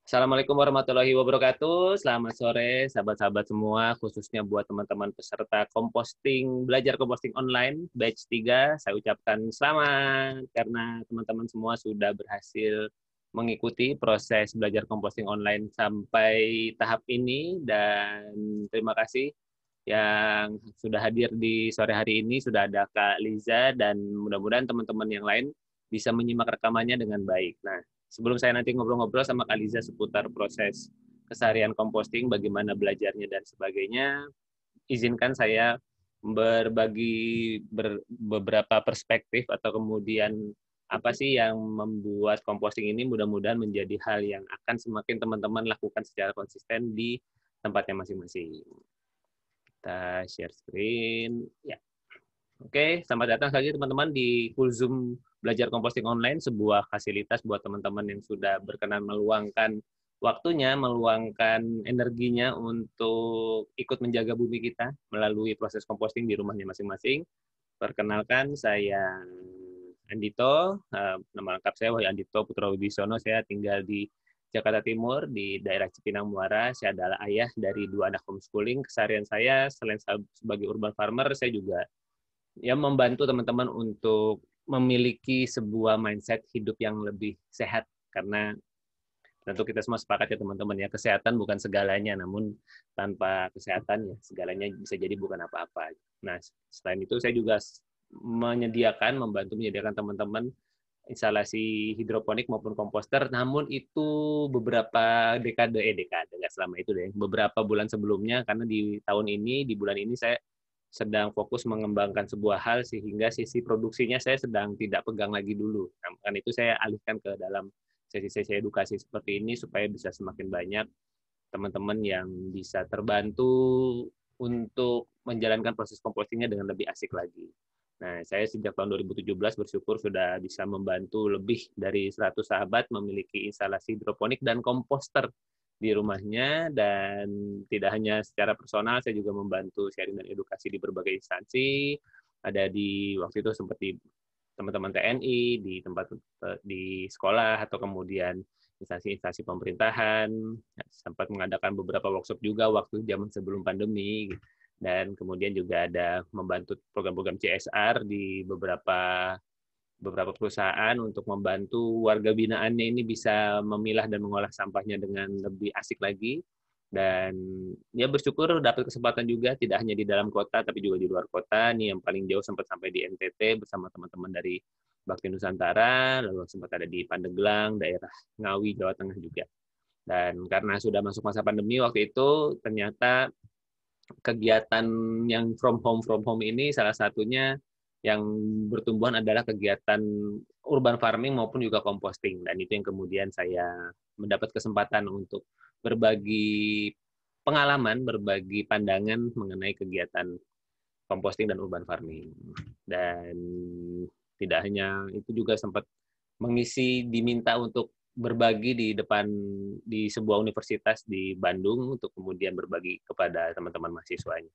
Assalamualaikum warahmatullahi wabarakatuh. Selamat sore, sahabat-sahabat semua, khususnya buat teman-teman peserta composting, belajar composting online, batch 3. Saya ucapkan selamat, karena teman-teman semua sudah berhasil mengikuti proses belajar composting online sampai tahap ini, dan terima kasih yang sudah hadir di sore hari ini. Sudah ada Kak Liza, dan mudah-mudahan teman-teman yang lain bisa menyimak rekamannya dengan baik. Nah, sebelum saya nanti ngobrol-ngobrol sama Kak Liza seputar proses keseharian composting, bagaimana belajarnya dan sebagainya, izinkan saya berbagi beberapa perspektif atau kemudian apa sih yang membuat composting ini mudah-mudahan menjadi hal yang akan semakin teman-teman lakukan secara konsisten di tempatnya masing-masing. Kita share screen. Ya. Oke, selamat datang lagi teman-teman di Zoom Belajar Composting Online, sebuah fasilitas buat teman-teman yang sudah berkenan meluangkan waktunya, meluangkan energinya untuk ikut menjaga bumi kita melalui proses composting di rumahnya masing-masing. Perkenalkan, saya Andito, nama lengkap saya Wahyu Andito Putra Wibisono, saya tinggal di Jakarta Timur, di daerah Cipinang Muara. Saya adalah ayah dari 2 anak homeschooling. Keseharian saya, selain sebagai urban farmer, saya juga membantu teman-teman untuk memiliki sebuah mindset hidup yang lebih sehat, karena tentu kita semua sepakat ya teman-teman ya, kesehatan bukan segalanya, namun tanpa kesehatan ya segalanya bisa jadi bukan apa-apa. Nah, selain itu saya juga membantu menyediakan teman-teman instalasi hidroponik maupun komposter, namun itu beberapa dekade nggak selama itu deh, beberapa bulan sebelumnya, karena di tahun ini, di bulan ini saya sedang fokus mengembangkan sebuah hal sehingga sisi produksinya saya sedang tidak pegang lagi dulu. Nah, karena itu saya alihkan ke dalam sesi-sesi edukasi seperti ini supaya bisa semakin banyak teman-teman yang bisa terbantu untuk menjalankan proses compostingnya dengan lebih asik lagi. Nah, saya sejak tahun 2017 bersyukur sudah bisa membantu lebih dari 100 sahabat memiliki instalasi hidroponik dan komposter di rumahnya, dan tidak hanya secara personal, saya juga membantu sharing dan edukasi di berbagai instansi. Ada di waktu itu seperti teman-teman TNI, di tempat di sekolah, atau kemudian instansi-instansi pemerintahan, sempat mengadakan beberapa workshop juga waktu zaman sebelum pandemi, dan kemudian juga ada membantu program-program CSR di beberapa perusahaan untuk membantu warga binaannya ini bisa memilah dan mengolah sampahnya dengan lebih asik lagi. Dan ya bersyukur dapat kesempatan juga tidak hanya di dalam kota tapi juga di luar kota. Nih yang paling jauh sempat sampai di NTT bersama teman-teman dari Bakti Nusantara, lalu sempat ada di Pandeglang, daerah Ngawi, Jawa Tengah juga. Dan karena sudah masuk masa pandemi waktu itu, ternyata kegiatan yang from home ini salah satunya yang bertumbuhan adalah kegiatan urban farming maupun juga composting, dan itu yang kemudian saya mendapat kesempatan untuk berbagi pengalaman, berbagi pandangan mengenai kegiatan composting dan urban farming. Dan tidak hanya itu, juga sempat diminta untuk berbagi di depan di sebuah universitas di Bandung untuk kemudian berbagi kepada teman-teman mahasiswanya.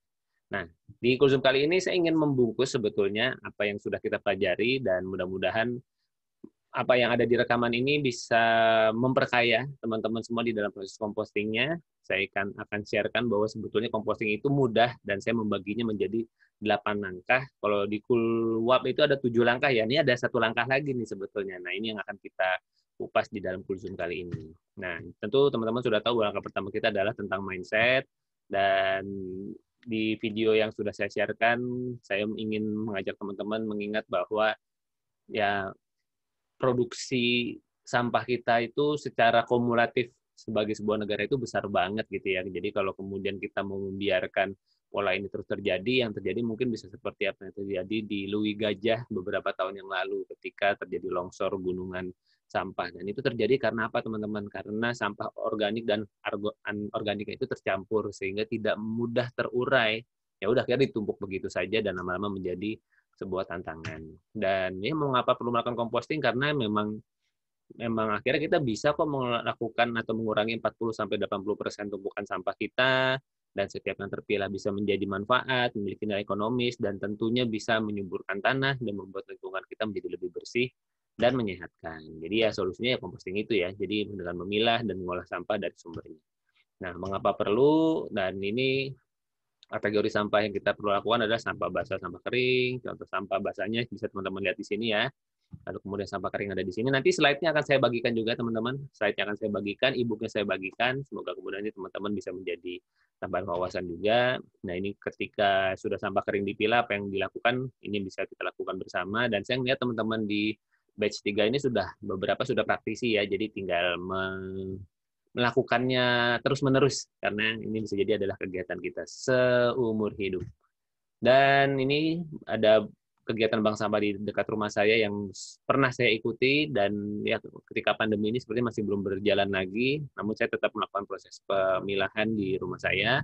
Nah, di Kulsum kali ini saya ingin membungkus sebetulnya apa yang sudah kita pelajari, dan mudah-mudahan apa yang ada di rekaman ini bisa memperkaya teman-teman semua di dalam proses compostingnya. Saya akan sharekan bahwa sebetulnya composting itu mudah, dan saya membaginya menjadi 8 langkah. Kalau di Kulwap itu ada 7 langkah ya, ini ada 1 langkah lagi nih sebetulnya. Nah, ini yang akan kita kupas di dalam Kulsum kali ini. Nah, tentu teman-teman sudah tahu langkah pertama kita adalah tentang mindset, dan di video yang sudah saya sharekan, saya ingin mengajak teman-teman mengingat bahwa ya produksi sampah kita itu secara kumulatif sebagai sebuah negara itu besar banget gitu ya. Jadi kalau kemudian kita mau membiarkan pola ini terus terjadi, yang terjadi mungkin bisa seperti apa yang terjadi di Lui Gajah beberapa tahun yang lalu ketika terjadi longsor gunungan sampah. Dan itu terjadi karena apa teman-teman? Karena sampah organik dan anorganik itu tercampur sehingga tidak mudah terurai. Ya udah, akhirnya ditumpuk begitu saja dan lama-lama menjadi sebuah tantangan. Dan ya mengapa perlu melakukan composting, karena memang memang akhirnya kita bisa kok melakukan atau mengurangi 40-80% tumpukan sampah kita, dan setiap yang terpilah bisa menjadi manfaat, memiliki nilai ekonomis, dan tentunya bisa menyuburkan tanah dan membuat lingkungan kita menjadi lebih bersih dan menyehatkan. Jadi ya solusinya ya composting itu ya. Jadi dengan memilah dan mengolah sampah dari sumbernya. Nah, mengapa perlu? Dan ini kategori sampah yang kita perlu lakukan adalah sampah basah, sampah kering. Contoh sampah basahnya bisa teman-teman lihat di sini ya. Lalu kemudian sampah kering ada di sini. Nanti slide-nya akan saya bagikan juga teman-teman. Slide-nya akan saya bagikan, e-book-nya saya bagikan. Semoga kemudian ini teman-teman bisa menjadi tambahan wawasan juga. Nah, ini ketika sudah sampah kering dipilah, apa yang dilakukan, ini bisa kita lakukan bersama. Dan saya melihat teman-teman di batch 3 ini beberapa sudah praktisi ya, jadi tinggal melakukannya terus-menerus, karena ini bisa jadi adalah kegiatan kita seumur hidup. Dan ini ada kegiatan bank sampah di dekat rumah saya yang pernah saya ikuti, dan ya ketika pandemi ini seperti masih belum berjalan lagi, namun saya tetap melakukan proses pemilahan di rumah saya,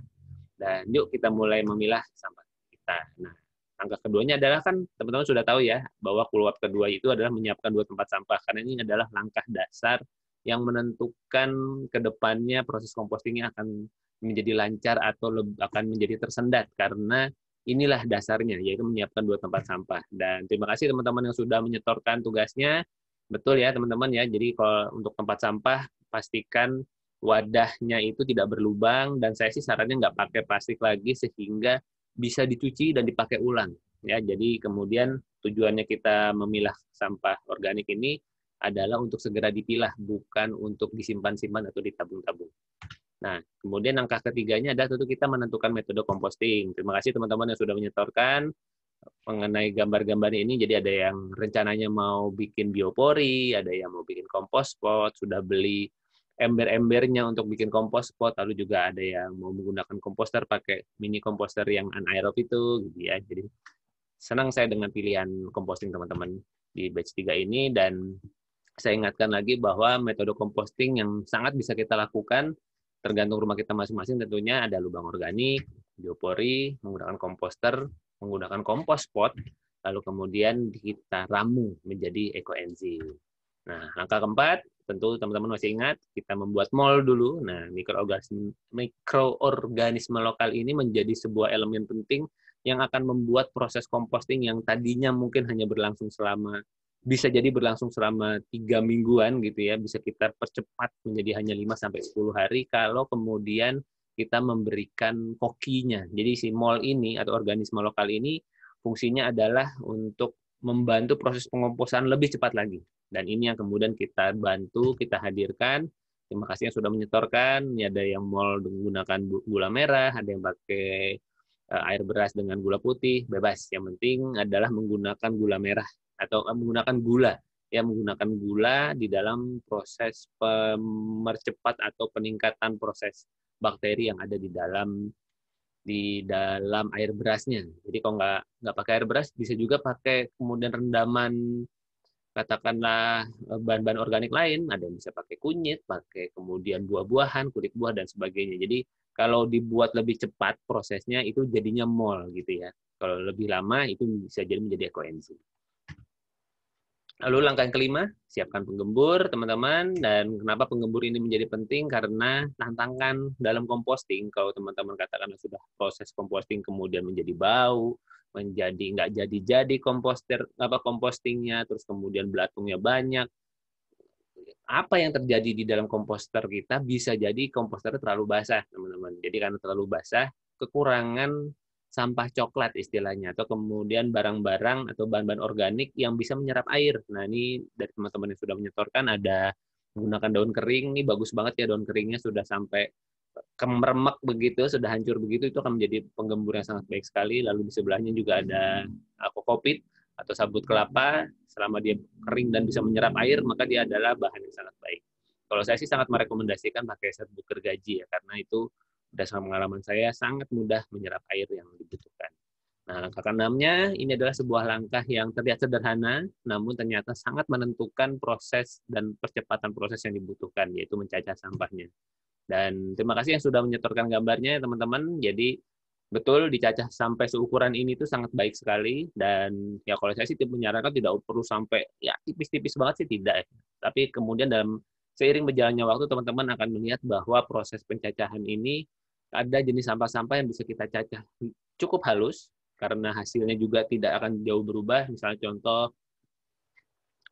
dan yuk kita mulai memilah sampah kita. Nah, langkah keduanya adalah kan teman-teman sudah tahu ya, bahwa keluar kedua itu adalah menyiapkan 2 tempat sampah, karena ini adalah langkah dasar yang menentukan ke depannya proses compostingnya akan menjadi lancar atau akan menjadi tersendat, karena inilah dasarnya, yaitu menyiapkan 2 tempat sampah. Dan terima kasih teman-teman yang sudah menyetorkan tugasnya. Betul ya teman-teman ya, jadi kalau untuk tempat sampah, pastikan wadahnya itu tidak berlubang, dan saya sih sarannya nggak pakai plastik lagi sehingga bisa dicuci dan dipakai ulang. Ya, jadi kemudian tujuannya kita memilah sampah organik ini adalah untuk segera dipilah, bukan untuk disimpan-simpan atau ditabung-tabung. Nah, kemudian langkah ketiganya adalah tentu kita menentukan metode composting. Terima kasih teman-teman yang sudah menyetorkan mengenai gambar-gambar ini. Jadi ada yang rencananya mau bikin biopori, ada yang mau bikin compost pot, sudah beli ember-embernya untuk bikin compost pot, lalu juga ada yang mau menggunakan komposter pakai mini komposter yang anaerob itu, gitu ya. Jadi senang saya dengan pilihan composting teman-teman di batch 3 ini, dan saya ingatkan lagi bahwa metode composting yang sangat bisa kita lakukan tergantung rumah kita masing-masing, tentunya ada lubang organik, biopori, menggunakan komposter, menggunakan kompos pot, lalu kemudian kita ramu menjadi ekoenzim. Nah, langkah keempat, tentu teman-teman masih ingat, kita membuat mol dulu. Nah, mikroorganisme lokal ini menjadi sebuah elemen penting yang akan membuat proses composting yang tadinya mungkin hanya bisa jadi berlangsung selama 3 mingguan gitu ya, bisa kita percepat menjadi hanya 5-10 hari kalau kemudian kita memberikan kokinya. Jadi si mol ini atau organisme lokal ini fungsinya adalah untuk membantu proses pengomposan lebih cepat lagi. Dan ini yang kemudian kita bantu, kita hadirkan. Terima kasih yang sudah menyetorkan. Ini ada yang mol menggunakan gula merah, ada yang pakai air beras dengan gula putih, bebas. Yang penting adalah menggunakan gula merah atau menggunakan gula. Ya, menggunakan gula di dalam proses pemercepat atau peningkatan proses bakteri yang ada di dalam air berasnya. Jadi kalau nggak pakai air beras, bisa juga pakai kemudian rendaman katakanlah bahan-bahan organik lain, ada yang bisa pakai kunyit, pakai kemudian buah-buahan, kulit buah dan sebagainya. Jadi kalau dibuat lebih cepat prosesnya itu jadinya mol gitu ya. Kalau lebih lama itu bisa jadi menjadi ekoenzim. Lalu langkah yang kelima, siapkan penggembur, teman-teman. Dan kenapa penggembur ini menjadi penting? Karena tantangan dalam composting, kalau teman-teman katakan sudah proses composting kemudian menjadi bau, menjadi nggak jadi compostingnya, terus kemudian belatungnya banyak. Apa yang terjadi di dalam komposter kita bisa jadi komposternya terlalu basah, teman-teman. Jadi karena terlalu basah, kekurangan sampah coklat istilahnya, atau kemudian barang-barang atau bahan-bahan organik yang bisa menyerap air. Nah, ini dari teman-teman yang sudah menyetorkan ada menggunakan daun kering, ini bagus banget ya, daun keringnya sudah sampai kemeremek begitu, sudah hancur begitu, itu akan menjadi penggembur yang sangat baik sekali. Lalu di sebelahnya juga ada kokopit atau sabut kelapa, selama dia kering dan bisa menyerap air, maka dia adalah bahan yang sangat baik. Kalau saya sih sangat merekomendasikan pakai serbuk gergaji ya, karena itu berdasarkan pengalaman saya sangat mudah menyerap air yang dibutuhkan. Nah, langkah keenamnya ini adalah sebuah langkah yang terlihat sederhana, namun ternyata sangat menentukan proses dan percepatan proses yang dibutuhkan, yaitu mencacah sampahnya. Dan terima kasih yang sudah menyetorkan gambarnya, teman-teman. Jadi betul dicacah sampai seukuran ini tuh sangat baik sekali, dan ya kalau saya sih menyarankan tidak perlu sampai ya tipis-tipis banget sih, tidak ya. Tapi kemudian dalam seiring berjalannya waktu teman-teman akan melihat bahwa proses pencacahan ini ada jenis sampah-sampah yang bisa kita cacah cukup halus karena hasilnya juga tidak akan jauh berubah. Misalnya contoh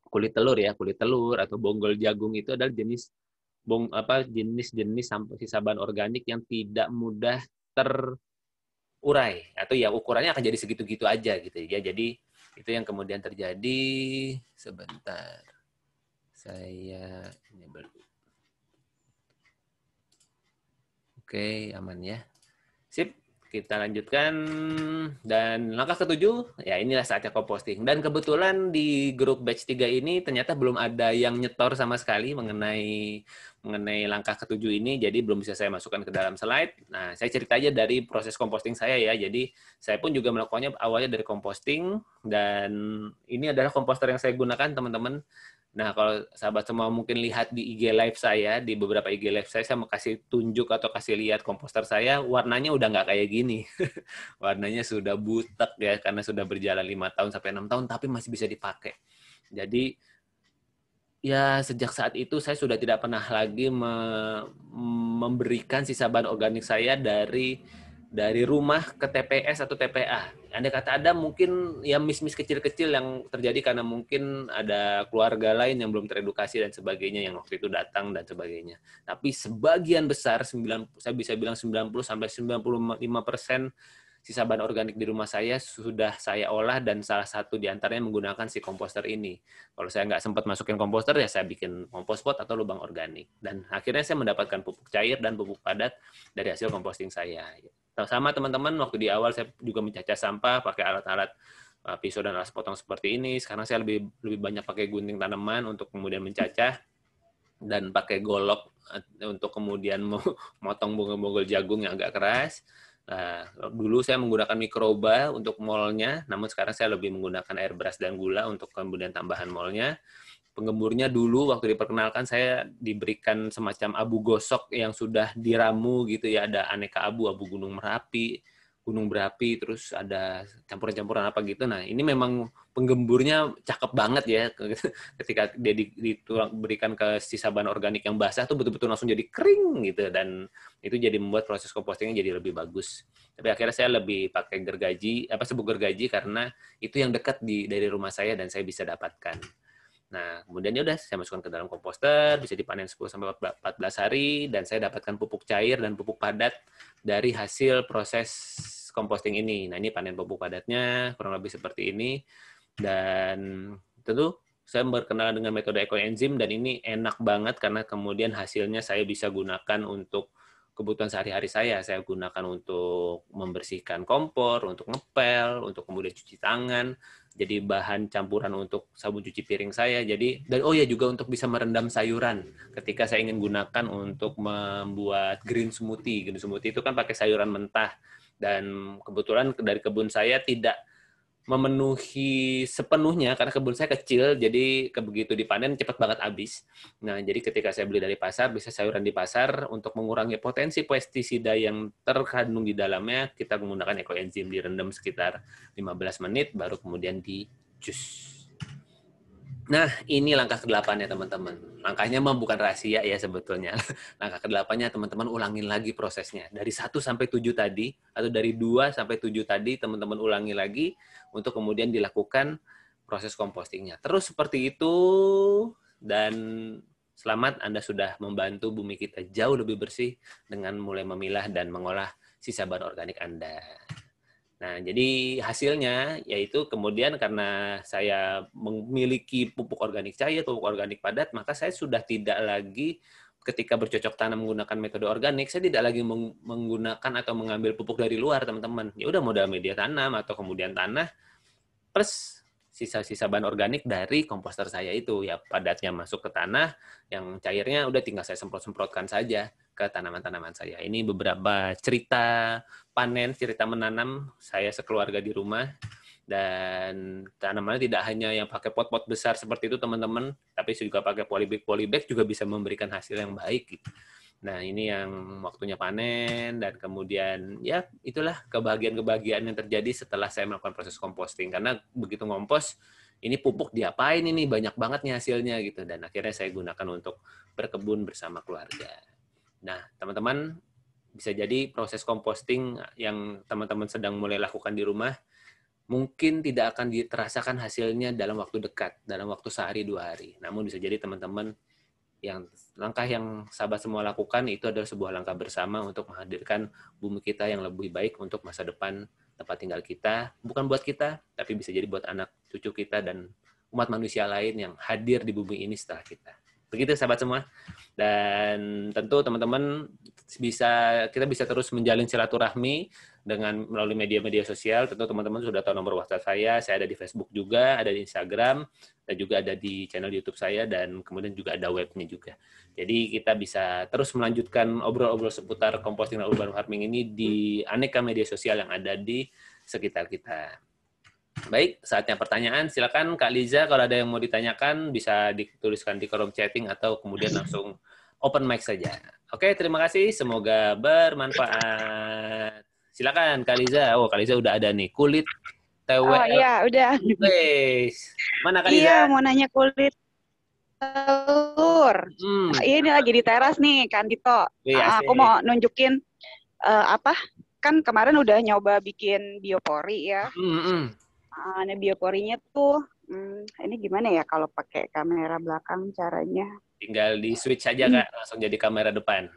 kulit telur atau bonggol jagung itu adalah jenis-jenis sisa bahan organik yang tidak mudah terurai, atau ya ukurannya akan jadi segitu-gitu aja gitu ya. Jadi itu yang kemudian terjadi. Sebentar, saya ini belum. Oke, aman ya. Sip, kita lanjutkan. Dan langkah ketujuh, ya inilah saatnya composting. Dan kebetulan di grup batch 3 ini ternyata belum ada yang nyetor sama sekali mengenai langkah ketujuh ini, jadi belum bisa saya masukkan ke dalam slide. Nah, saya cerita aja dari proses composting saya ya. Jadi, saya pun juga melakukannya awalnya dari composting, dan ini adalah komposter yang saya gunakan, teman-teman. Nah, kalau sahabat semua mungkin lihat di IG live saya, di beberapa IG live saya mau kasih tunjuk atau kasih lihat komposter saya, warnanya udah nggak kayak gini. Warnanya sudah butek ya, karena sudah berjalan 5 tahun sampai 6 tahun, tapi masih bisa dipakai. Jadi, ya sejak saat itu saya sudah tidak pernah lagi memberikan sisa bahan organik saya dari rumah ke TPS atau TPA. Andai kata ada mungkin ya miss-miss kecil-kecil yang terjadi karena mungkin ada keluarga lain yang belum teredukasi dan sebagainya yang waktu itu datang dan sebagainya. Tapi sebagian besar, saya bisa bilang 90-95% sisa bahan organik di rumah saya sudah saya olah, dan salah satu di antaranya menggunakan si komposter ini. Kalau saya nggak sempat masukin komposter, ya saya bikin kompos pot atau lubang organik. Dan akhirnya saya mendapatkan pupuk cair dan pupuk padat dari hasil composting saya. Sama teman-teman, waktu di awal saya juga mencacah sampah pakai alat-alat pisau dan alas potong seperti ini. Sekarang saya lebih banyak pakai gunting tanaman untuk kemudian mencacah, dan pakai golok untuk kemudian memotong bonggol-bonggol jagung yang agak keras. Nah, dulu saya menggunakan mikroba untuk molnya, namun sekarang saya lebih menggunakan airbrush dan gula untuk kemudian tambahan molnya. Penggemburnya dulu waktu diperkenalkan saya diberikan semacam abu gosok yang sudah diramu gitu ya, ada aneka abu gunung merapi, gunung berapi, terus ada campuran-campuran apa gitu. Nah, ini memang penggemburnya cakep banget ya. Ketika dia diberikan ke sisa bahan organik yang basah tuh betul-betul langsung jadi kering gitu, dan itu jadi membuat proses compostingnya jadi lebih bagus. Tapi akhirnya saya lebih pakai sabuk gergaji karena itu yang dekat dari rumah saya dan saya bisa dapatkan. Nah, kemudian ya udah saya masukkan ke dalam komposter, bisa dipanen 10 sampai 14 hari, dan saya dapatkan pupuk cair dan pupuk padat dari hasil proses composting ini. Nah, ini panen pupuk padatnya kurang lebih seperti ini, dan tentu saya berkenalan dengan metode ekoenzim, dan ini enak banget karena kemudian hasilnya saya bisa gunakan untuk kebutuhan sehari-hari saya. Saya gunakan untuk membersihkan kompor, untuk ngepel, untuk kemudian cuci tangan, jadi bahan campuran untuk sabun cuci piring saya. Jadi, dan oh ya juga untuk bisa merendam sayuran ketika saya ingin gunakan untuk membuat green smoothie. Green smoothie itu kan pakai sayuran mentah, dan kebetulan dari kebun saya tidak memenuhi sepenuhnya karena kebun saya kecil, jadi begitu dipanen cepat banget habis. Nah, jadi ketika saya beli dari pasar, bisa sayuran di pasar, untuk mengurangi potensi pestisida yang terkandung di dalamnya, kita menggunakan ekoenzim, direndam sekitar 15 menit, baru kemudian di jus. Nah, ini langkah ke-8 ya teman-teman. Langkahnya mah bukan rahasia ya sebetulnya. Langkah ke-8-nya teman-teman ulangin lagi prosesnya. Dari 1 sampai 7 tadi, atau dari 2 sampai 7 tadi, teman-teman ulangi lagi untuk kemudian dilakukan proses compostingnya. Terus seperti itu, dan selamat, Anda sudah membantu bumi kita jauh lebih bersih dengan mulai memilah dan mengolah sisa bahan organik Anda. Nah, jadi hasilnya yaitu kemudian karena saya memiliki pupuk organik cair, pupuk organik padat, maka saya sudah tidak lagi ketika bercocok tanam menggunakan metode organik, saya tidak lagi menggunakan atau mengambil pupuk dari luar, teman-teman. Ya udah, modal media tanam atau kemudian tanah plus sisa-sisa bahan organik dari komposter saya itu. Ya padatnya masuk ke tanah, yang cairnya udah tinggal saya semprot-semprotkan saja ke tanaman-tanaman saya. Ini beberapa cerita panen, cerita menanam saya sekeluarga di rumah, dan tanamannya tidak hanya yang pakai pot-pot besar seperti itu teman-teman, tapi juga pakai polybag juga bisa memberikan hasil yang baik gitu. Nah, ini yang waktunya panen, dan kemudian ya itulah kebahagiaan-kebahagiaan yang terjadi setelah saya melakukan proses composting, karena begitu ngompos ini pupuk diapain ini, banyak banget nih hasilnya gitu, dan akhirnya saya gunakan untuk berkebun bersama keluarga. Nah, teman-teman, bisa jadi proses composting yang teman-teman sedang mulai lakukan di rumah mungkin tidak akan dirasakan hasilnya dalam waktu dekat, dalam waktu sehari 2 hari. Namun bisa jadi teman-teman langkah yang sahabat semua lakukan itu adalah sebuah langkah bersama untuk menghadirkan bumi kita yang lebih baik untuk masa depan tempat tinggal kita. Bukan buat kita, tapi bisa jadi buat anak cucu kita dan umat manusia lain yang hadir di bumi ini setelah kita. Begitu sahabat semua. Dan tentu teman-teman kita bisa terus menjalin silaturahmi dengan melalui media-media sosial. Tentu teman-teman sudah tahu nomor WhatsApp saya ada di Facebook juga, ada di Instagram, dan juga ada di channel YouTube saya, dan kemudian juga ada webnya juga. Jadi kita bisa terus melanjutkan obrol-obrol seputar composting dan urban farming ini di aneka media sosial yang ada di sekitar kita. Baik, saatnya pertanyaan. Silakan Kak Liza, kalau ada yang mau ditanyakan bisa dituliskan di kolom chatting atau kemudian langsung open mic saja. Oke, terima kasih. Semoga bermanfaat. Silakan Kak Liza. Oh, Kak Liza udah ada nih. Kulit TWL. Oh iya, udah. Wes. Mana Kak Liza? Iya, mau nanya kulit telur. Ini lagi di teras nih, kan Dito. Aku mau nunjukin kan kemarin udah nyoba bikin biopori ya. Nah, bioporinya tuh, ini gimana ya kalau pakai kamera belakang caranya? Tinggal di switch aja Kak, langsung jadi kamera depan.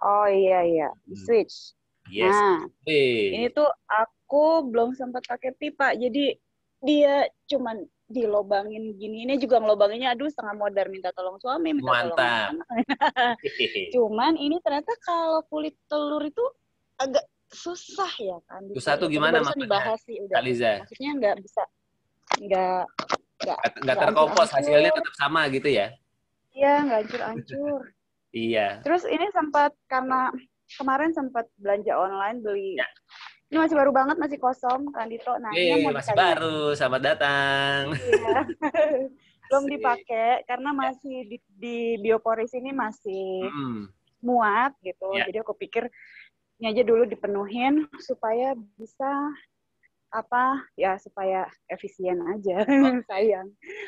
Oh iya, switch. Yes. Nah, ini tuh aku belum sempat pakai pipa, jadi dia cuman dilobangin gini. Ini juga ngelobanginnya, aduh setengah modar, minta tolong suami, minta tolong anak. Cuman ini ternyata kalau kulit telur itu agak susah ya kan. Susah tuh gimana maksudnya? Dibahas sih udah. Liza? Maksudnya nggak bisa, nggak terkompos, hasilnya tetap sama gitu ya? Iya, nggak hancur-hancur. Iya. Terus ini karena kemarin sempat belanja online beli. Ya. Ini masih baru banget, masih kosong kan Dito. Nah, ini mau masih baru, selamat datang. Iya. Belum dipakai karena masih di bioporis ini masih muat gitu. Ya. Jadi aku pikir ini aja dulu dipenuhin supaya bisa supaya efisien aja. Sayang.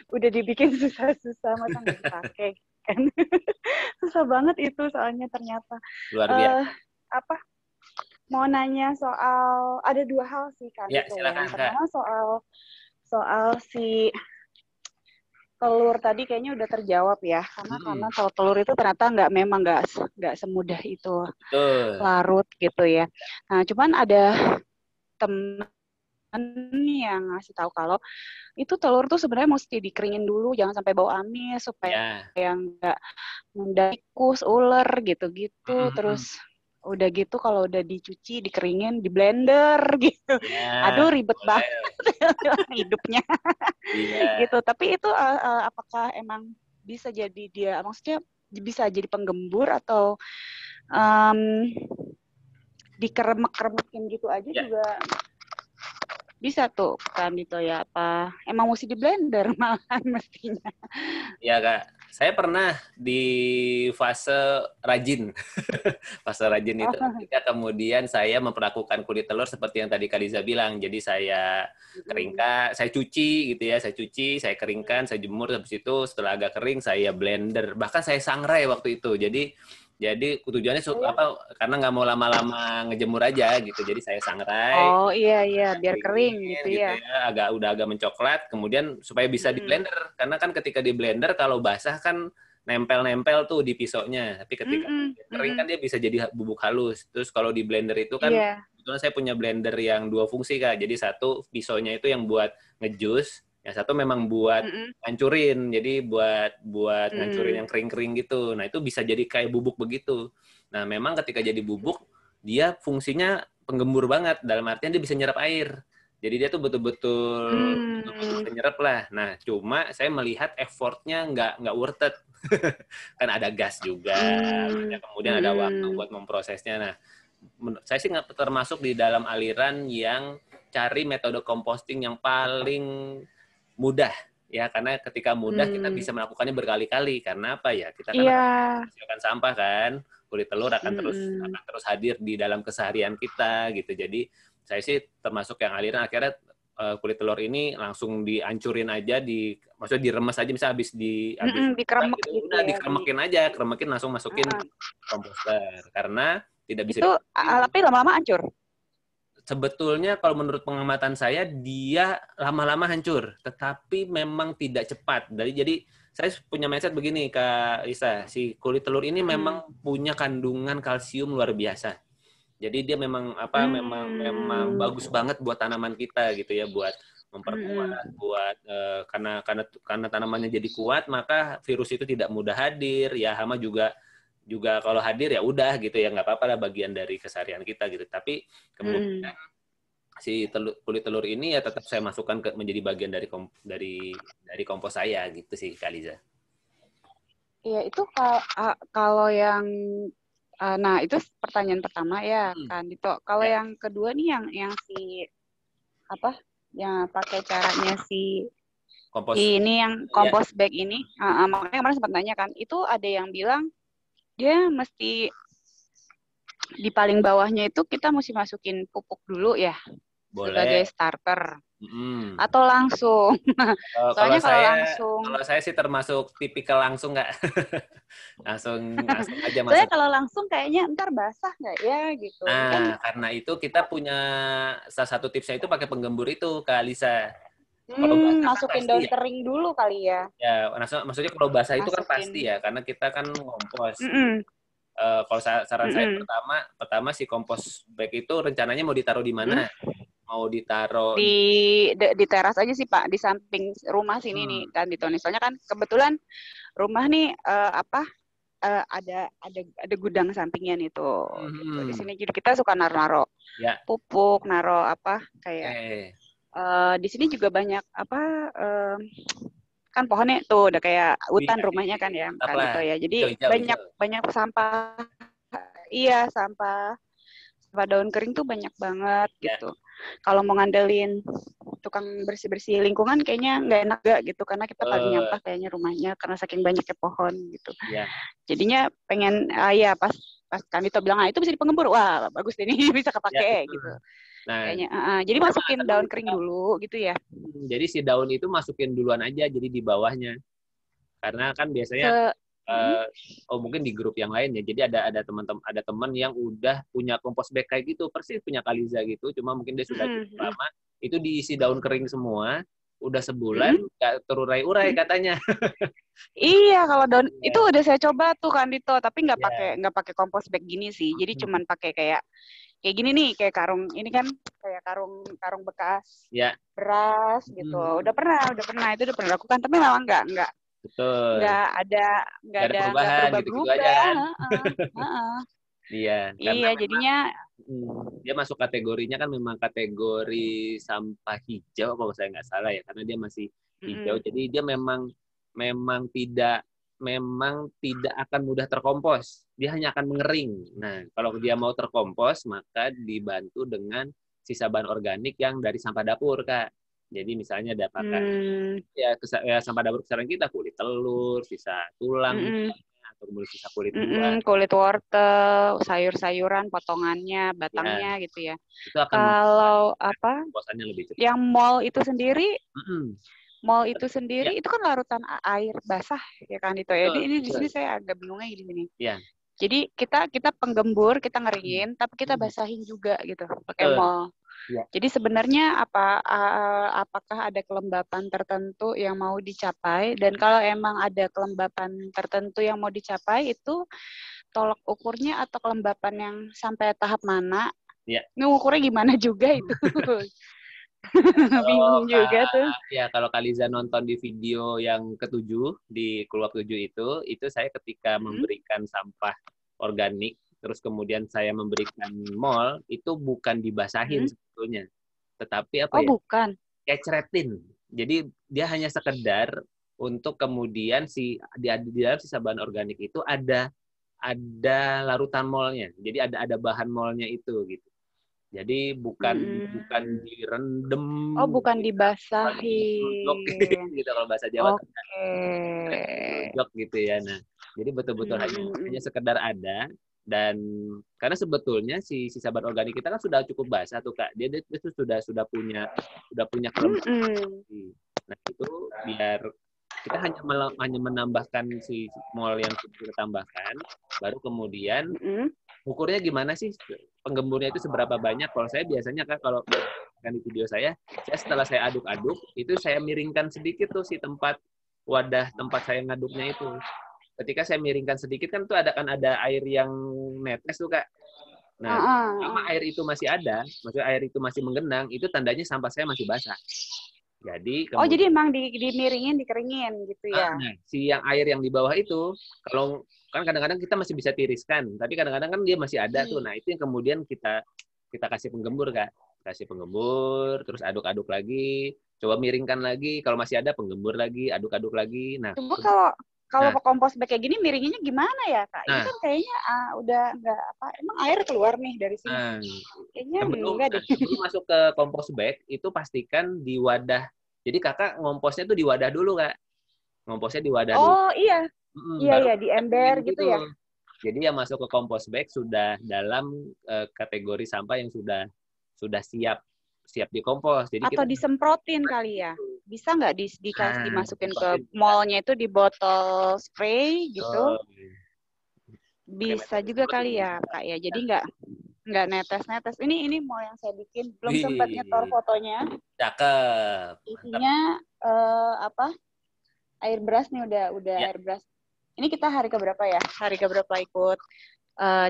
Udah dibikin susah-susah masa nggak dipakai kan. Susah banget itu soalnya ternyata. Luar biasa. Mau nanya soal, ada 2 hal sih kan. Ya, silakan, yang pertama soal si telur tadi kayaknya udah terjawab ya, karena kalau telur itu ternyata memang nggak semudah itu. Betul. Larut gitu ya. Nah, cuman ada teman yang ngasih tahu kalau itu telur tuh sebenarnya mesti dikeringin dulu, jangan sampai bau amis supaya nggak mendakus ular gitu-gitu. Terus udah gitu kalau udah dicuci, dikeringin, di blender gitu. Aduh ribet banget hidupnya. Gitu. Tapi itu apakah emang bisa jadi maksudnya bisa jadi penggembur atau dikeremek-keremekin gitu aja juga bisa tuh kan itu ya, apa emang mesti di blender malahan mestinya. Ya Kak, saya pernah di fase rajin. Fase rajin itu ketika kemudian saya memperlakukan kulit telur seperti yang tadi Kak Liza bilang. Jadi saya keringkan, saya cuci gitu ya, saya keringkan, saya jemur, habis itu setelah agak kering saya blender. Bahkan saya sangrai waktu itu. Jadi tujuannya karena nggak mau lama-lama ngejemur aja gitu. Jadi saya sangrai. Oh iya, biar kering gitu ya. Udah agak mencoklat, kemudian supaya bisa di blender. Karena kan ketika di blender kalau basah kan nempel-nempel tuh di pisaunya. Tapi ketika kering kan dia bisa jadi bubuk halus. Terus kalau di blender itu kan, kebetulan saya punya blender yang 2 fungsi Kak. Jadi satu pisaunya itu yang buat ngejus, yang satu memang buat ngancurin, jadi buat ngancurin yang kering-kering gitu. Nah itu bisa jadi kayak bubuk begitu. Nah memang ketika jadi bubuk, dia fungsinya penggembur banget. Dalam artian dia bisa nyerap air. Jadi dia tuh betul-betul bisa nyerap lah. Nah cuma saya melihat effortnya nggak worth it. Kan ada gas juga, kemudian ada waktu buat memprosesnya. Nah saya sih nggak termasuk di dalam aliran yang cari metode composting yang paling mudah ya, karena ketika mudah kita bisa melakukannya berkali-kali. Karena apa ya, kita kan akan menghasilkan sampah kan, kulit telur akan terus hadir di dalam keseharian kita gitu. Jadi saya sih termasuk yang aliran akhirnya kulit telur ini langsung dihancurin aja, maksudnya diremes aja, misalnya habis dikeremek gitu, udah dikeremekin aja, langsung masukin komposter karena tidak bisa itu tapi lama-lama hancur. sebetulnya kalau menurut pengamatan saya dia lama-lama hancur, tetapi memang tidak cepat. Jadi saya punya mindset begini Kak Lisa, si kulit telur ini memang punya kandungan kalsium luar biasa. Jadi dia memang memang bagus banget buat tanaman kita gitu ya, buat memperkuat, buat karena tanamannya jadi kuat, maka virus itu tidak mudah hadir, ya hama juga kalau hadir ya udah gitu ya, nggak apa-apa lah, bagian dari keseharian kita gitu. Tapi kemudian si kulit telur ini ya tetap saya masukkan menjadi bagian dari kompos saya gitu sih Kak Liza. Iya, itu kalau yang nah itu pertanyaan pertama ya kan Dito. Kalau yang kedua nih yang si apa? Yang pakai caranya si kompos ini yang kompos bag ini, makanya kemarin sempat nanya kan, itu ada yang bilang dia mesti di paling bawahnya itu kita mesti masukin pupuk dulu ya. Boleh. Sebagai starter. Atau langsung. Soalnya kalau saya sih termasuk tipikal langsung nggak. langsung aja masuk. Soalnya kalau langsung kayaknya ntar basah nggak ya gitu. Nah, karena itu kita punya salah satu tipsnya itu pakai penggembur itu Kak Lisa. Masukin daun kering dulu kali ya. Ya, maksudnya kalau basah itu kan pasti ya, karena kita kan ngompos. Kalau saran saya pertama si kompos bag itu rencananya mau ditaruh di mana? Mau ditaruh di teras aja sih Pak, di samping rumah sini nih kan di Tony. Soalnya kan kebetulan rumah nih ada gudang sampingnya nih tuh. Gitu. Di sini jadi kita suka naro pupuk, naro apa kayak di sini juga banyak kan pohonnya tuh udah kayak hutan rumahnya kan ya kan gitu ya. Jadi banyak sampah. Iya, sampah daun kering tuh banyak banget gitu. Kalau mau ngandelin tukang bersih-bersih lingkungan kayaknya nggak enak gak gitu, karena kita paling nyampah kayaknya rumahnya karena saking banyaknya pohon gitu. Jadinya pengen pas kami tuh bilang itu bisa dipengembur, wah bagus ini bisa kepake gitu. Nah, kayaknya jadi masukin daun kering dulu gitu ya. Jadi si daun itu masukin duluan aja, jadi di bawahnya. Karena kan biasanya mungkin di grup yang lain ya. Jadi ada teman yang udah punya kompos bag kayak gitu, persis punya Kaliza gitu. Cuma mungkin dia sudah cukup lama, itu diisi daun kering semua. Udah sebulan nggak terurai-urai katanya. Iya, kalau daun itu udah saya coba tuh kan Dito, tapi nggak pakai kompos bag gini sih. Jadi cuman pakai kayak gini nih, kayak karung ini kan kayak karung bekas beras gitu. Udah pernah itu udah pernah lakukan, tapi memang nggak perubahan gitu aja kan. Iya, jadinya dia masuk kategorinya kan memang kategori sampah hijau kalau saya nggak salah ya, karena dia masih hijau. Jadi dia memang tidak akan mudah terkompos. Dia hanya akan mengering. Nah, kalau dia mau terkompos, maka dibantu dengan sisa bahan organik yang dari sampah dapur, Kak. Jadi misalnya dapatkan sampah dapur kesaran kita, kulit telur, sisa tulang, atau kemudian sisa kulit buah. Kulit wortel, sayur-sayuran, potongannya, batangnya gitu ya. Itu akan kalau lebih cepat. Yang mall itu sendiri, itu sendiri itu kan larutan air basah ya kan itu ya. Ini di sini saya agak bingungnya di sini. Jadi kita penggembur, kita ngeringin, tapi kita basahin juga gitu pakai mall. Jadi sebenarnya apakah ada kelembapan tertentu yang mau dicapai, dan kalau emang ada kelembapan tertentu yang mau dicapai itu tolak ukurnya atau kelembapan yang sampai tahap mana? Ngukurnya gimana juga itu? Bingung juga tuh. Ya, kalau Kaliza nonton di video yang ke-7 di Keluak 7 itu saya ketika memberikan sampah organik, terus kemudian saya memberikan mol, itu bukan dibasahin sebetulnya. Tetapi bukan. Kecretin. Jadi dia hanya sekedar untuk kemudian di dalam sisa bahan organik itu ada larutan molnya. Jadi ada bahan molnya itu gitu. Jadi bukan direndam. Bukan dibasahin. Gitu kalau bahasa Jawa. Jok gitu ya. Nah, jadi betul-betul hanya sekedar ada, dan karena sebetulnya si sisa bahan organik kita kan sudah cukup basah tuh Kak. Dia itu sudah punya kelembapan. Nah, itu biar kita hanya menambahkan si mol yang sudah kita tambahkan, baru kemudian ukurnya gimana sih penggemburnya itu seberapa banyak? Kalau saya biasanya Kak, kalau kan di video saya setelah saya aduk-aduk, itu saya miringkan sedikit tuh si wadah tempat saya ngaduknya itu. Ketika saya miringkan sedikit kan tuh ada air yang netes tuh Kak. Nah, sama air itu masih ada, maksudnya air itu masih menggenang, itu tandanya sampah saya masih basah. Jadi jadi emang dimiringin, dikeringin gitu ya? Nah, si yang air yang di bawah itu, kalau kan kadang-kadang kita masih bisa tiriskan, tapi kadang-kadang kan dia masih ada tuh. Nah, itu yang kemudian kita kasih penggembur Kak. Kasih penggembur, terus aduk-aduk lagi, coba miringkan lagi, kalau masih ada penggembur lagi, aduk-aduk lagi. Nah, coba kalau kompos bag kayak gini miringinnya gimana ya Kak? Ini kan kayaknya udah nggak apa, emang air keluar nih dari sini. Kayaknya enggak deh. Sebelum masuk ke kompos bag, itu pastikan di wadah. Jadi Kakak ngomposnya tuh di wadah dulu Kak. Ngomposnya di wadah dulu. Oh iya. Iya, di ember gitu ya. Jadi yang masuk ke kompos bag sudah dalam kategori sampah yang sudah siap dikompos. Jadi atau disemprotin kali ya? Bisa nggak dimasukin ke mallnya itu di botol spray gitu? Bisa juga kali ya Kak ya. Jadi nggak netes-netes. Ini mau yang saya bikin, belum sempat nyetor fotonya. Cakep. Isinya air beras nih, udah air beras. Ini kita hari keberapa ya? Hari keberapa ikut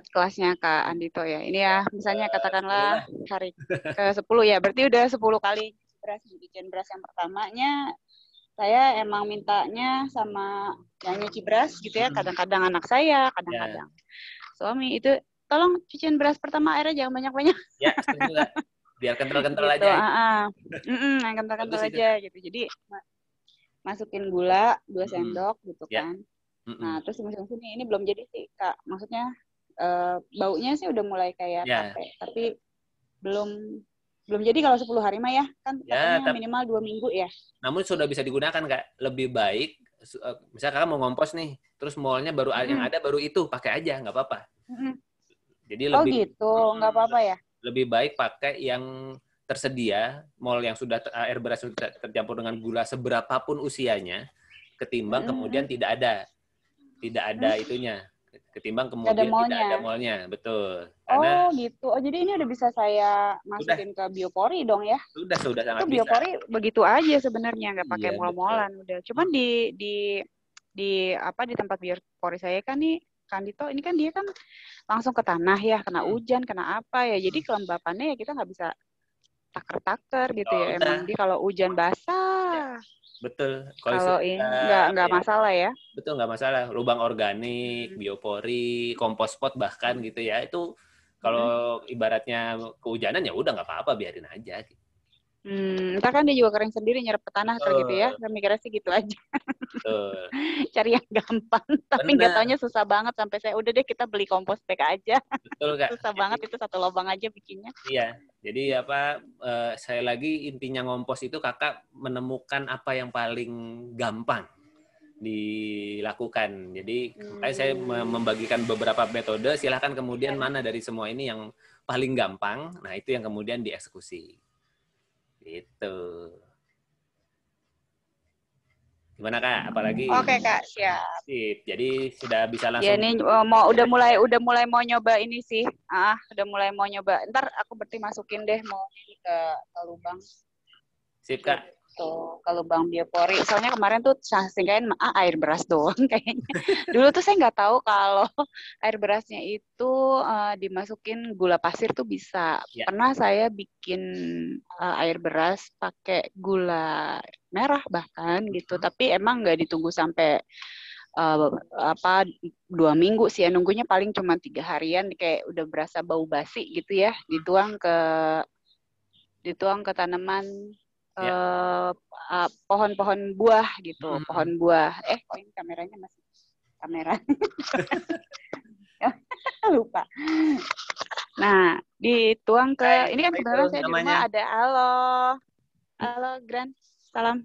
kelasnya Kak Andito ya? Ini ya, misalnya katakanlah hari ke-10 ya. Berarti udah 10 kali beras. Bikin beras yang pertamanya, saya emang mintanya sama yang nyuci beras gitu ya. Kadang-kadang anak saya, kadang-kadang suami itu, tolong cuciin beras pertama, airnya jangan banyak-banyak. Ya, setuju Kak. Biar kental-kental gitu, aja. yang kental-kental aja gitu. Jadi masukin gula 2 sendok gitu kan. Nah, terus dimasukin sini. Ini belum jadi sih Kak. Maksudnya baunya sih udah mulai kayak tape, tapi belum jadi kalau 10 hari mah ya. Kan katanya minimal 2 minggu ya. Namun sudah bisa digunakan Kak. Lebih baik misalnya Kakak mau ngompos nih, terus mallnya baru yang ada baru itu, pakai aja, nggak apa-apa. Jadi lebih gitu, nggak apa-apa ya. Lebih baik pakai yang tersedia, mall yang sudah air beras sudah tercampur dengan gula seberapapun usianya, ketimbang kemudian tidak ada itunya, ketimbang kemudian tidak ada mallnya, betul. Karena, gitu. Jadi ini udah bisa saya masukin ke Biopori dong ya? Sudah sangat bisa. Biopori begitu aja sebenarnya, nggak pakai mall-mallan udah. Cuman di tempat Biopori saya kan nih, Kandito, ini kan dia kan langsung ke tanah ya, kena hujan, kena apa ya. Jadi kelembapannya ya kita nggak bisa taker-taker gitu ya. Emang dia kalau hujan basah. Betul. Kalau ini nggak masalah ya. Betul, nggak masalah. Lubang organik, biopori, kompos pot bahkan gitu ya. Itu kalau ibaratnya kehujanan ya udah nggak apa-apa, biarin aja. Entah kan dia juga kering sendiri, nyerap ke tanah gitu ya. Saya mikirnya sih gitu aja. Cari yang gampang, tapi nggak taunya susah banget sampai saya udah deh kita beli kompos bag aja. Betul Kak. Susah banget itu satu lubang aja bikinnya. Iya, jadi saya lagi intinya ngompos itu Kakak menemukan apa yang paling gampang dilakukan. Jadi saya membagikan beberapa metode, silahkan kemudian mana dari semua ini yang paling gampang, nah itu yang kemudian dieksekusi. Gitu. Gimana Kak? Apalagi? Oke Kak, siap. Sip. Jadi sudah bisa langsung. Ya ini udah mulai mau nyoba ini sih. Udah mulai mau nyoba. Ntar aku berarti masukin deh mau ini ke lubang. Sip Kak. Tuh, ke lubang biopori. Soalnya kemarin tuh singkain air beras doang kayaknya. Dulu tuh saya nggak tahu kalau air berasnya itu dimasukin gula pasir tuh bisa. Ya. Pernah saya bikin air beras pakai gula merah bahkan gitu. Tapi emang nggak ditunggu sampai 2 minggu sih ya, nunggunya paling cuma 3 harian, kayak udah berasa bau basi gitu ya. Dituang ke tanaman pohon-pohon buah gitu, pohon buah. Ini kameranya masih kamera. Lupa. Nah, dituang ke, ini kan kebetulan saya di rumah ada. Halo Gran, salam.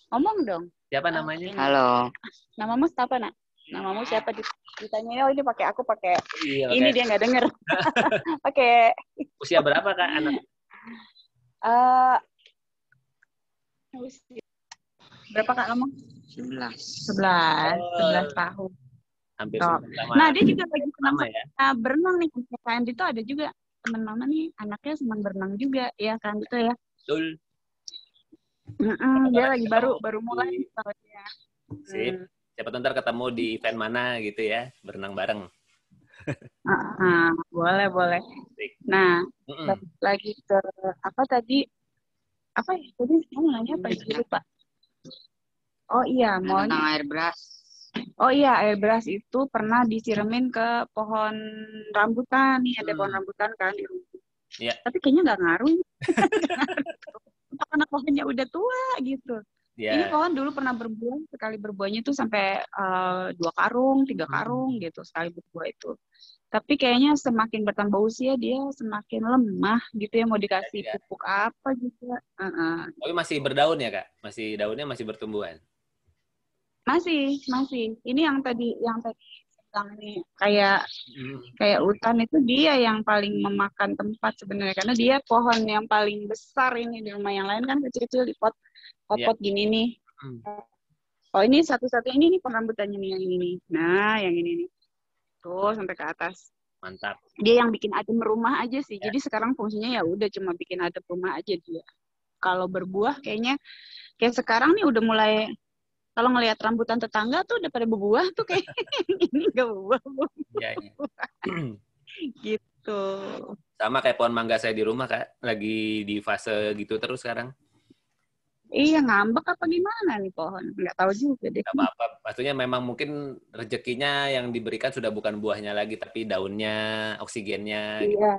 Ngomong dong. Siapa namanya? Halo. Namamu siapa nak? Namamu siapa? Ditanya, ini pakai aku pakai. Ini dia nggak denger. Pakai. Usia berapa Kak anak? Berapa Kak kamu? 11 tahun. Hampir Oh. sama. Nah, dia juga lagi senang ya. Berenang nih. Kayak itu ada juga teman mama nih, anaknya senang berenang juga, ya kan gitu ya. Betul. Dia lagi baru mulai soalnya. Sip. Siapa tahu ntar ketemu di event mana gitu ya, berenang bareng. Boleh. Nah, lagi ke apa tadi? Apa ya? Tadi kamu nanya apa sih, lupa. Oh iya, mau tentang air beras. Oh iya, air beras itu pernah disiramin ke pohon rambutan nih, ada pohon rambutan kan di rumah. Yeah. Tapi kayaknya nggak ngaruh. Karena pohonnya udah tua gitu. Yeah. Ini pohon dulu pernah berbuah, sekali berbuahnya tuh sampai 2 karung, 3 karung gitu sekali berbuah itu. Tapi kayaknya semakin bertambah usia dia semakin lemah gitu ya, mau dikasih pupuk apa juga. Tapi masih berdaun ya Kak? Masih daunnya masih bertumbuhan? Masih. Ini yang tadi ini kayak hutan itu dia yang paling memakan tempat sebenarnya, karena dia pohon yang paling besar ini di rumah. Yang lain kan kecil-kecil di pot gini nih. Oh ini satu-satunya ini nih pohon rambutannya nih, yang ini nih. Nah yang ini nih tuh sampai ke atas. Mantap. Dia yang bikin adem rumah aja sih. Jadi sekarang fungsinya ya udah cuma bikin adem rumah aja dia. Kalau berbuah kayak sekarang nih udah mulai. Kalau ngelihat rambutan tetangga tuh udah pada berbuah tuh kayak ini nggak berbuah. Iya. Gitu. Sama kayak pohon mangga saya di rumah Kak, lagi di fase gitu terus sekarang. Iya, ngambek apa gimana nih pohon? Nggak tahu juga deh. Nggak apa-apa. Maksudnya memang mungkin rezekinya yang diberikan sudah bukan buahnya lagi, tapi daunnya, oksigennya. Iya,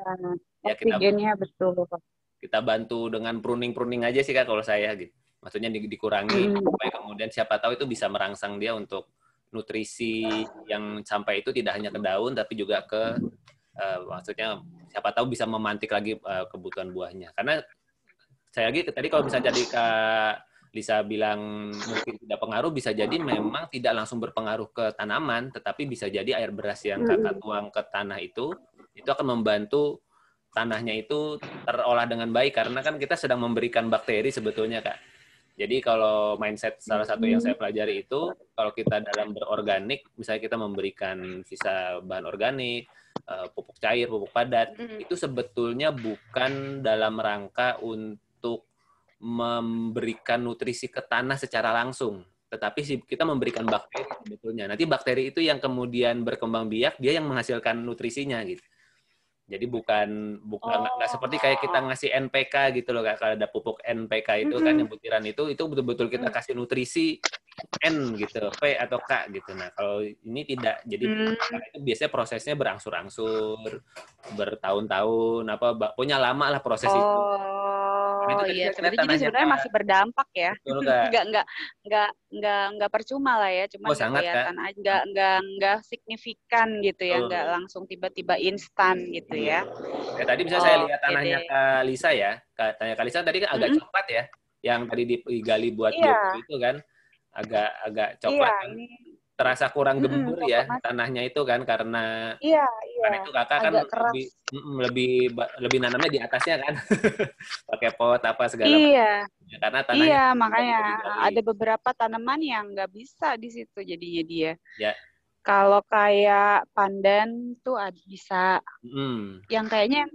gitu. Oksigennya betul. Kita bantu dengan pruning aja sih Kak kalau saya gitu. Maksudnya dikurangi supaya kemudian siapa tahu itu bisa merangsang dia untuk nutrisi yang sampai itu tidak hanya ke daun tapi juga ke maksudnya siapa tahu bisa memantik lagi kebutuhan buahnya. Karena saya lagi tadi kalau bisa jadi Kak Lisa bilang mungkin tidak pengaruh, bisa jadi memang tidak langsung berpengaruh ke tanaman, tetapi bisa jadi air beras yang Kakak tuang ke tanah itu akan membantu tanahnya itu terolah dengan baik, karena kan kita sedang memberikan bakteri sebetulnya Kak. Jadi kalau mindset salah satu yang saya pelajari itu, kalau kita dalam berorganik, misalnya kita memberikan sisa bahan organik, pupuk cair, pupuk padat, itu sebetulnya bukan dalam rangka untuk memberikan nutrisi ke tanah secara langsung, tetapi kita memberikan bakteri sebetulnya. Nanti bakteri itu yang kemudian berkembang biak, dia yang menghasilkan nutrisinya gitu. Jadi bukan nggak seperti kayak kita ngasih NPK gitu loh Kak. Kalau ada pupuk NPK itu kan yang butiran itu betul-betul kita kasih nutrisi N gitu, P atau K gitu. Nah, kalau ini tidak. Jadi itu biasanya prosesnya berangsur-angsur, bertahun-tahun pokoknya lama lah proses itu. Oh iya, jadi sebenarnya masih berdampak ya. Betul, Kak. Nggak percuma lah ya, cuma kelihatan aja, nggak signifikan gitu ya, nggak langsung tiba-tiba instan gitu ya. Tadi bisa saya lihat tanahnya Kak Lisa ya. Tanya Kak Lisa tadi kan agak coklat ya, yang tadi digali buat biopsi itu kan agak coklat kan. Terasa kurang gembur ya tanahnya itu kan, karena karena itu Kakak kan lebih nanamnya di atasnya kan. Pakai pot apa segala macam. Karena tanahnya makanya ada beberapa tanaman yang nggak bisa di situ jadinya dia. Ya. Kalau kayak pandan tuh bisa. Yang kayaknya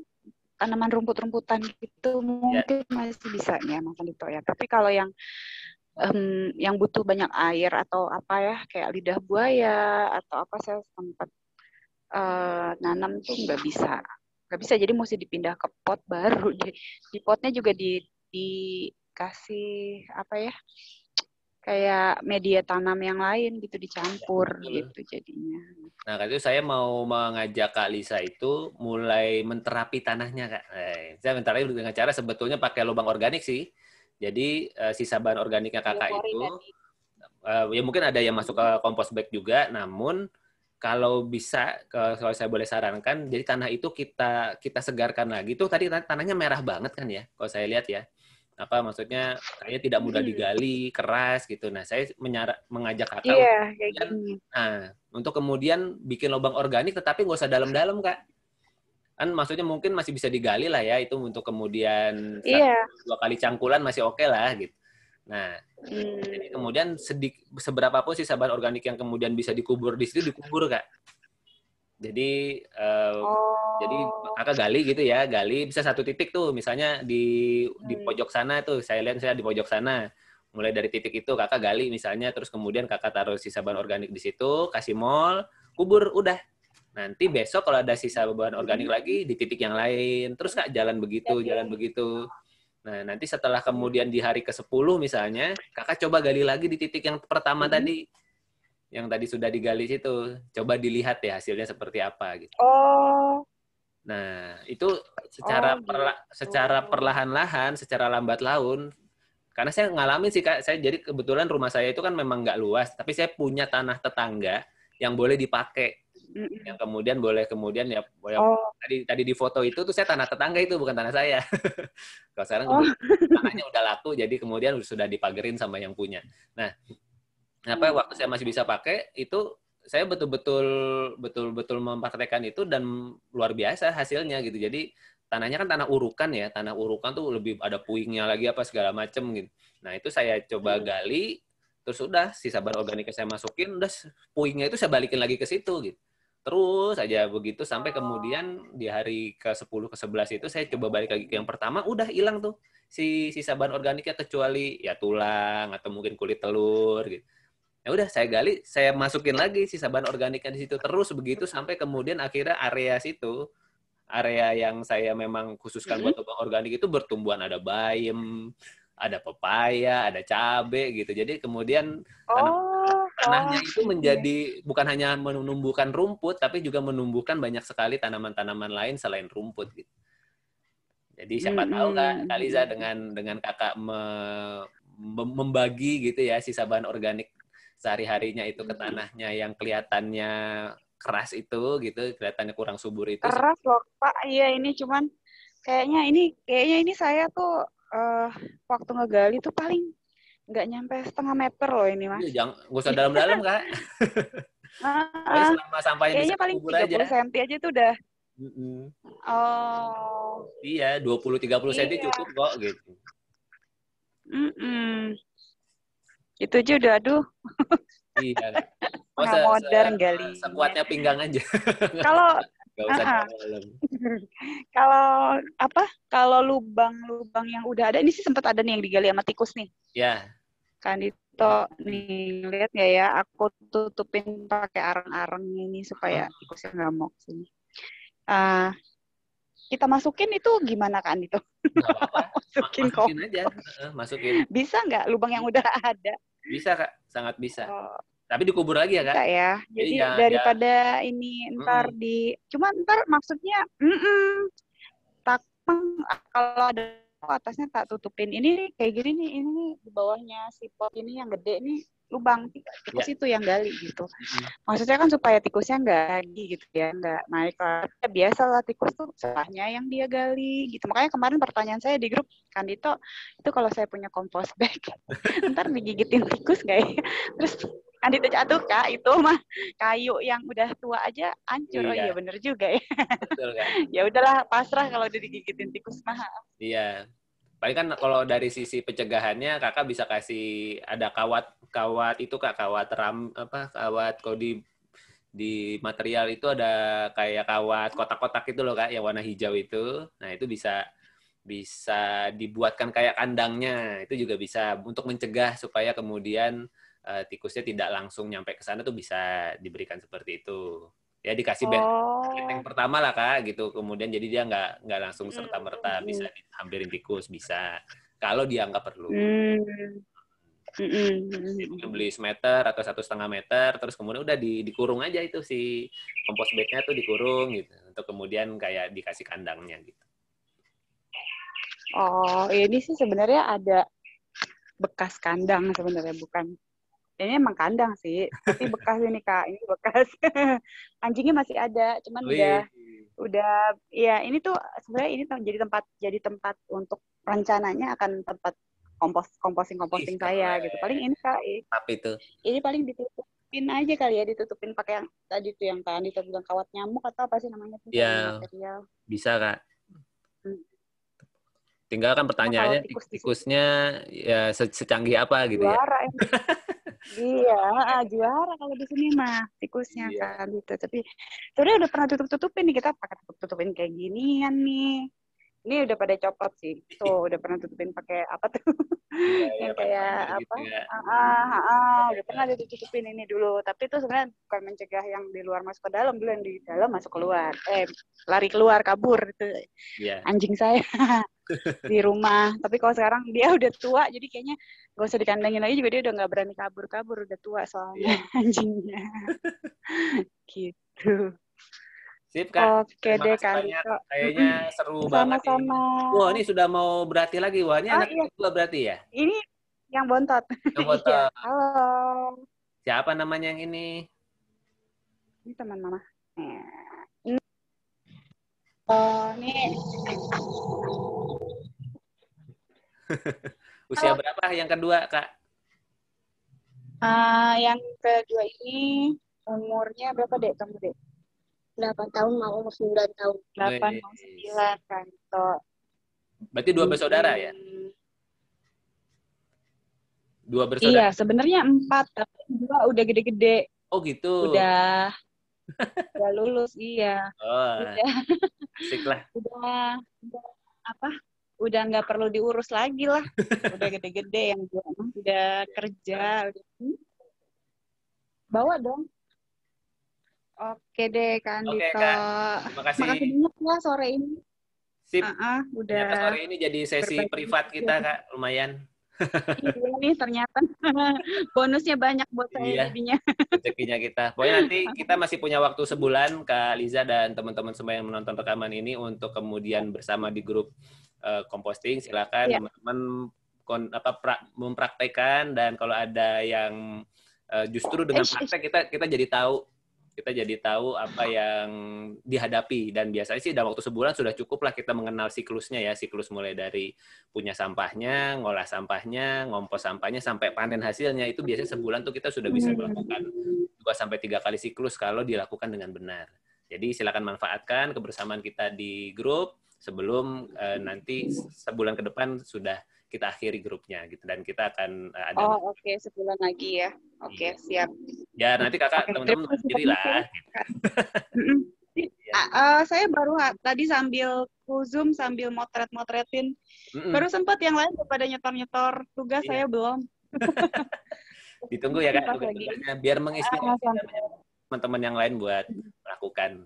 tanaman rumput-rumputan gitu mungkin masih bisa ya Mas Andito ya. Tapi kalau yang butuh banyak air atau apa ya, kayak lidah buaya atau apa, saya sempat nanam tuh nggak bisa, jadi mesti dipindah ke pot baru. Di potnya juga dikasih apa ya, kayak media tanam yang lain gitu, dicampur gitu jadinya. Nah, itu saya mau mengajak Kak Lisa itu mulai menterapi tanahnya Kak. Saya menterapi dengan cara sebetulnya pakai lubang organik sih. Jadi sisa bahan organiknya Kakak itu ya mungkin ada yang masuk ke compost bag juga, namun kalau bisa, kalau saya boleh sarankan, jadi tanah itu kita segarkan lagi. Itu tadi tanahnya merah banget kan ya, kalau saya lihat ya. Maksudnya kayaknya tidak mudah digali, keras gitu. Nah, saya mengajak Kakak untuk kemudian bikin lubang organik, tetapi nggak usah dalam-dalam Kak. Kan maksudnya mungkin masih bisa digali lah ya, itu untuk kemudian 1-2 kali cangkulan masih oke lah gitu. Nah, jadi kemudian seberapa pun sisa bahan organik yang kemudian bisa dikubur di situ dikubur, Kak. Jadi jadi kakak gali gitu ya, gali bisa satu titik tuh, misalnya di pojok sana tuh, saya lihat saya di pojok sana. Mulai dari titik itu kakak gali misalnya, terus kemudian kakak taruh sisa bahan organik di situ, kasih mol, kubur, udah. Nanti besok kalau ada sisa bahan organik lagi di titik yang lain, terus Kak jalan begitu, jalan begitu. Nah, nanti setelah kemudian di hari ke-10 misalnya, kakak coba gali lagi di titik yang pertama tadi. Yang tadi sudah digali situ. Coba dilihat ya hasilnya seperti apa gitu. Nah, itu secara perlahan-lahan, secara lambat laun, karena saya ngalamin sih Kak, saya jadi kebetulan rumah saya itu kan memang nggak luas, tapi saya punya tanah tetangga yang boleh dipakai. Yang kemudian ya tadi di foto itu tuh saya tanah tetangga itu bukan tanah saya. Kalau sekarang tanahnya udah laku, jadi kemudian sudah dipagerin sama yang punya. Nah, waktu saya masih bisa pakai itu saya betul-betul mempraktekkan itu dan luar biasa hasilnya gitu. Jadi tanahnya kan tanah urukan ya, tanah urukan tuh lebih ada puingnya lagi apa segala macem gitu. Nah itu saya coba gali, terus udah sisa bahan organiknya saya masukin, udah puingnya itu saya balikin lagi ke situ gitu. Terus aja begitu sampai kemudian di hari ke-10 ke-11 itu saya coba balik lagi ke yang pertama, udah hilang tuh si sisa bahan organiknya kecuali ya tulang atau mungkin kulit telur gitu. Ya udah saya gali, saya masukin lagi sisa bahan organiknya di situ terus begitu sampai kemudian akhirnya area yang saya memang khususkan buat lubang organik itu bertumbuhan ada bayam, ada pepaya, ada cabe gitu. Jadi kemudian tanahnya itu menjadi bukan hanya menumbuhkan rumput tapi juga menumbuhkan banyak sekali tanaman-tanaman lain selain rumput gitu. Jadi siapa tahu Kak Liza dengan Kakak membagi gitu ya sisa bahan organik sehari-harinya itu ke tanahnya yang kelihatannya keras itu gitu, kelihatannya kurang subur itu. Keras loh Pak, iya ini cuman kayaknya ini saya tuh waktu ngegali tuh paling nggak nyampe setengah meter loh ini Mas. Jangan, nggak usah dalam-dalam Kak. Selama sampahnya bisa paling kubur 30 aja. cm aja tuh udah. Iya, 20-30 cm cukup kok gitu. Itu aja udah aduh. Iya. Modern gali. Sekuatnya pinggang aja. Kalau nggak usah dalam. Kalau lubang-lubang yang udah ada, ini sih sempat ada nih yang digali sama tikus nih. Ya. Kan itu nih, lihat nggak ya? Aku tutupin pakai arang-arang ini supaya tikusnya nggak mau kesini. Kita masukin itu gimana Kak itu? Nggak apa-apa. Masukin aja. Masukin. Bisa nggak lubang yang udah ada? Bisa Kak, sangat bisa. Tapi dikubur lagi ya Kak? Bisa ya. Jadi daripada ini ntar cuma ntar maksudnya kalau ada atasnya tak tutupin. Ini kayak gini nih, ini di bawahnya si pot ini yang gede nih lubang tikus itu yang gali gitu. Maksudnya kan supaya tikusnya nggak lagi gitu ya, nggak naik lah. Biasa lah tikus tuh salahnya yang dia gali gitu. Makanya kemarin pertanyaan saya di grup, Kandito, itu kalau saya punya compost bag, ntar digigitin tikus nggak ya? Terus Kandito jatuh Kak, itu mah kayu yang udah tua aja hancur. Oh iya bener juga ya. Betul kan? Ya udahlah pasrah kalau udah digigitin tikus mah. Iya. Paling kan kalau dari sisi pencegahannya Kakak bisa kasih ada kawat itu Kak, kawat kalau di material itu ada kayak kawat kotak-kotak itu loh Kak yang warna hijau itu. Nah, itu bisa dibuatkan kayak kandangnya. Itu juga bisa untuk mencegah supaya kemudian tikusnya tidak langsung nyampe ke sana tuh bisa diberikan seperti itu. Ya dikasih yang pertama lah Kak gitu, kemudian jadi dia nggak langsung serta-merta bisa dihampirin tikus, bisa kalau dianggap perlu. Jadi mungkin beli semeter atau 1,5 meter, terus kemudian udah dikurung aja itu si compost bag-nya tuh dikurung gitu, untuk kemudian kayak dikasih kandangnya gitu. Ini sih sebenarnya ada bekas kandang sebenarnya, bukan. Ini emang kandang sih, tapi bekas ini Kak, ini bekas. Anjingnya masih ada, cuman udah ya ini tuh sebenarnya ini jadi tempat untuk rencananya akan tempat composting saya gitu. Paling ini Kak, ini paling ditutupin aja kali ya, ditutupin pakai yang tadi tuh yang Kak Andito bilang kawat nyamuk atau apa sih namanya tuh material. Bisa Kak. Tinggal kan pertanyaannya tikusnya ya secanggih apa gitu ya. Juara iya, juara kalau di sini mah tikusnya kan gitu. Tapi sebenarnya udah pernah tutup-tutupin nih, kita pakai tutup-tutupin kayak ginian nih. Ini udah pada copot sih. Tuh, udah pernah tutupin pakai apa tuh? Yang kayak apa? Gitu ya. Udah pernah ditutupin ini dulu. Tapi itu sebenarnya bukan mencegah yang di luar masuk ke dalam, dulu yang di dalam masuk keluar. Lari keluar, kabur itu. Anjing saya di rumah. Tapi kalau sekarang dia udah tua, jadi kayaknya gak usah dikandangin lagi juga, dia udah nggak berani kabur-kabur, udah tua soalnya anjingnya. Gitu. Sip, Kak. Oke deh, Kak. Kayaknya seru banget. Sama-sama. Wah, ini sudah mau berarti lagi. Wah, ini anak kedua berarti ya? Ini yang bontot. Yang bontot. Halo. Siapa namanya yang ini? Ini teman mama. Oh, ini. Usia berapa yang kedua, Kak? Yang kedua ini umurnya berapa dek kamu dek? 8 tahun mau umur 9 tahun. 8 mau 9 kan. Berarti 2 bersaudara ya? 2 bersaudara? Iya, sebenarnya 4, tapi 2 udah gede-gede. Oh gitu? Udah lulus, iya. Oh, asik lah. Udah apa? Udah nggak perlu diurus lagi lah. Udah gede-gede, yang udah kerja. Bawa dong. Oke deh, Kak Andito. Oke, Kak. Terima kasih. Makasih banyak ya sore ini. Sip. Udah. Ternyata sore ini jadi sesi privat kita, Kak. Lumayan. Iya nih, ternyata bonusnya banyak buat saya jadinya. Rezekinya kita. Pokoknya nanti kita masih punya waktu sebulan, Kak Liza dan teman-teman semua yang menonton rekaman ini untuk kemudian bersama di grup composting. Silakan teman-teman mempraktekkan, dan kalau ada yang justru dengan praktek kita jadi tahu apa yang dihadapi, dan biasanya sih dalam waktu sebulan sudah cukup lah kita mengenal siklusnya ya, siklus mulai dari punya sampahnya, ngolah sampahnya, ngompos sampahnya, sampai panen hasilnya. Itu biasanya sebulan tuh kita sudah bisa melakukan 2-3 kali siklus kalau dilakukan dengan benar. Jadi silakan manfaatkan kebersamaan kita di grup sebelum nanti sebulan ke depan sudah kita akhiri grupnya gitu, dan kita akan ada. Oke, sebulan lagi ya. Oke, siap. Ya, nanti Kakak teman-teman sendiri lah. Saya baru tadi sambil Zoom sambil motret-motretin. Baru sempat, yang lain pada nyetor-nyetor tugas, saya belum. Ditunggu ya Kak tugas-tugasnya, biar menginspirasi teman-teman yang lain buat melakukan.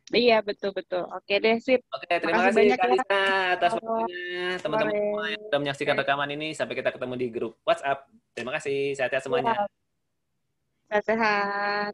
Iya, betul-betul. Oke deh, sip. Oke, terima kasih Kak Lisa atas waktunya. Teman-teman semua yang sudah menyaksikan rekaman ini, sampai kita ketemu di grup WhatsApp. Terima kasih, sehat-sehat semuanya. Sehat-sehat.